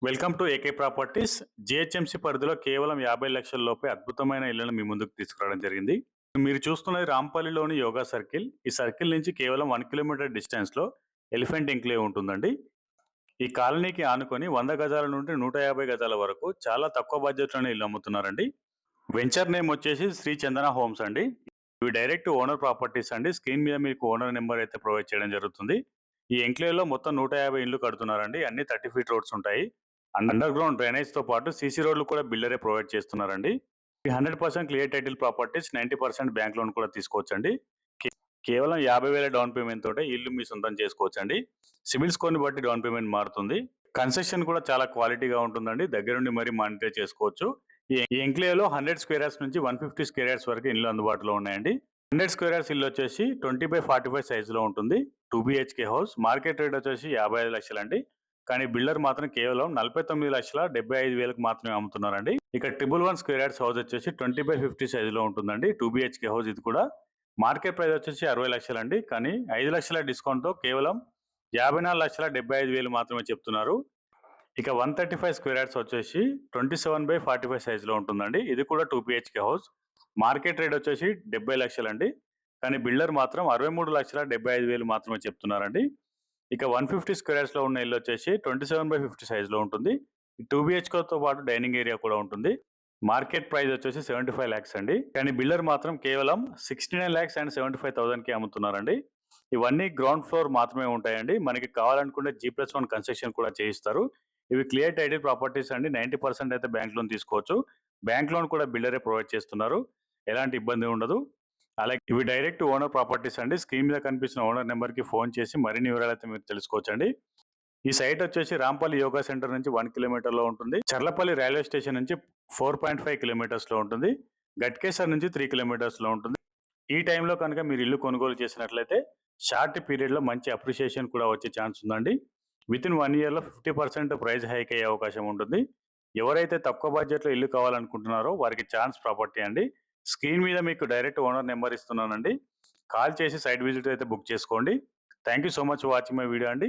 Welcome to AK properties. GHMC పరిధిలో కేవలం 50 లక్షల లోపే అద్భుతమైన ఇళ్లను మీ ముందుకు తీసుకురావడం జరిగింది. మీరు చూస్తున్నది రాంపల్లిలోని యోగా సర్కిల్. ఈ సర్కిల్ నుంచి కేవలం 1 కిలోమీటర్ డిస్టెన్స్లో ఎలిఫెంట్ ఎంక్లేవ్ ఉంటుందండి. ఈ కాలనీకి ఆనుకొని 100 గజాల నుండి 150 గజాల వరకు చాలా తక్కువ బడ్జెట్లోనే ఇల్లు అమ్ముతున్నారండి. వెంచర్ నేమ్ వచ్చేసి శ్రీ చందన హోమ్స్ అండి. ఇవి డైరెక్ట్ ఓనర్ ప్రాపర్టీస్ అండి. స్క్రీన్ మీద మీకు ఓనర్ నెంబర్ అయితే ప్రొవైడ్ చేయడం జరుగుతుంది. ఈ ఎంక్లేవ్లో మొత్తం 150 ఇల్లు కడుతున్నారండి. అన్ని 30 ఫీట్ రోడ్స్ ఉంటాయి. అండర్ గ్రౌండ్ డ్రైనేజ్ తో పాటు సీసీ రోడ్లు కూడా బిల్డరే ప్రొవైడ్ చేస్తున్నారండి. 100% clear title properties, 90% bank loan కూడా తీసుకోవచ్చండి. కేవలం 50,000 డౌన్ పేమెంట్ తోటే ఇల్లు మీ సొంతం చేసుకోవచ్చండి. సివిల్ స్కోర్ ని బట్టి డౌన్ పేమెంట్ మారుతుంది. కన్స్ట్రక్షన్ కూడా చాలా క్వాలిటీగా ఉంటుందండి. దగ్గరుండి మరీ మానిటర్ చేసుకోవచ్చు. ఈ ఎంక్లేవ్ లో 100 స్క్వేర్ యార్డ్స్ నుంచి 150 స్క్వేర్ యార్డ్స్ వరకు ఇల్లు అందుబాటులో ఉన్నాయండి. 100 స్క్వేర్ యార్డ్స్ ఇల్లు వచ్చేసి 20/45 సైజులో ఉంటుంది. 2 BHK హౌస్. మార్కెట్ రేట్ వచ్చేసి 55 లక్షలండి. కానీ బిల్డర్ మాత్రం కేవలం 49,75,000 మాత్రమే అమ్ముతున్నారండి. ఇక 111 స్క్వేర్ యార్డ్స్ హౌస్ వచ్చేసి 20/50 సైజులో ఉంటుందండి. 2 BHK హౌస్. ఇది కూడా మార్కెట్ ప్రైస్ వచ్చేసి 60 లక్షలండి. కానీ 5 లక్షల డిస్కౌంట్తో కేవలం 54,75,000 మాత్రమే చెప్తున్నారు. ఇక 135 స్క్వేర్ యార్డ్స్ వచ్చేసి 27/45 సైజులో ఉంటుందండి. ఇది కూడా 2 BHK హౌస్. మార్కెట్ రేట్ వచ్చేసి 70 లక్షలండి. కానీ బిల్డర్ మాత్రం 63,75,000 మాత్రమే చెప్తున్నారండి. ఇక 150 స్క్వేర్ యార్డ్స్ లో ఉన్న ఇల్లు వచ్చేసి 27/50 సైజులో ఉంటుంది. 2 BHK తో పాటు డైనింగ్ ఏరియా కూడా ఉంటుంది. మార్కెట్ ప్రైస్ వచ్చేసి 75 lakhs అండి. కానీ బిల్డర్ మాత్రం కేవలం 69,75,000 కి అమ్ముతున్నారండి. ఇవన్నీ గ్రౌండ్ ఫ్లోర్ మాత్రమే ఉంటాయండి. మనకి కావాలనుకుంటే G+1 కన్స్ట్రక్షన్ కూడా చేయిస్తారు. ఇవి క్లియర్ టైటిల్ ప్రాపర్టీస్ అండి. 90% అయితే బ్యాంక్ లోన్ తీసుకోవచ్చు. బ్యాంక్ లోన్ కూడా బిల్డరే ప్రొవైడ్ చేస్తున్నారు. ఎలాంటి ఇబ్బంది ఉండదు. అలాగే ఇవి డైరెక్ట్ ఓనర్ ప్రాపర్టీస్ అండి. స్క్రీన్ మీద కనిపిస్తున్న ఓనర్ నెంబర్కి ఫోన్ చేసి మరిన్ని వివరాలు అయితే మీరు తెలుసుకోవచ్చండి. ఈ సైట్ వచ్చేసి రాంపల్లి యోగా సెంటర్ నుంచి 1 కిలోమీటర్లో ఉంటుంది. చర్లపల్లి రైల్వే స్టేషన్ నుంచి 4.5 కిలోమీటర్స్లో ఉంటుంది. గట్కేసర్ నుంచి 3 కిలోమీటర్స్లో ఉంటుంది. ఈ టైంలో కనుక మీరు ఇల్లు కొనుగోలు చేసినట్లయితే షార్ట్ పీరియడ్లో మంచి అప్రిషియేషన్ కూడా వచ్చే ఛాన్స్ ఉందండి. వితిన్ 1 ఇయర్లో 50% ప్రైస్ హైక్ అయ్యే అవకాశం ఉంటుంది. ఎవరైతే తక్కువ బడ్జెట్లో ఇల్లు కావాలనుకుంటున్నారో వారికి ఛాన్స్ ప్రాపర్టీ అండి. స్క్రీన్ మీద మీకు డైరెక్ట్ ఓనర్ నెంబర్ ఇస్తున్నానండి. కాల్ చేసి సైట్ విజిట్ అయితే బుక్ చేసుకోండి. Thank you so much for watching my video అండి.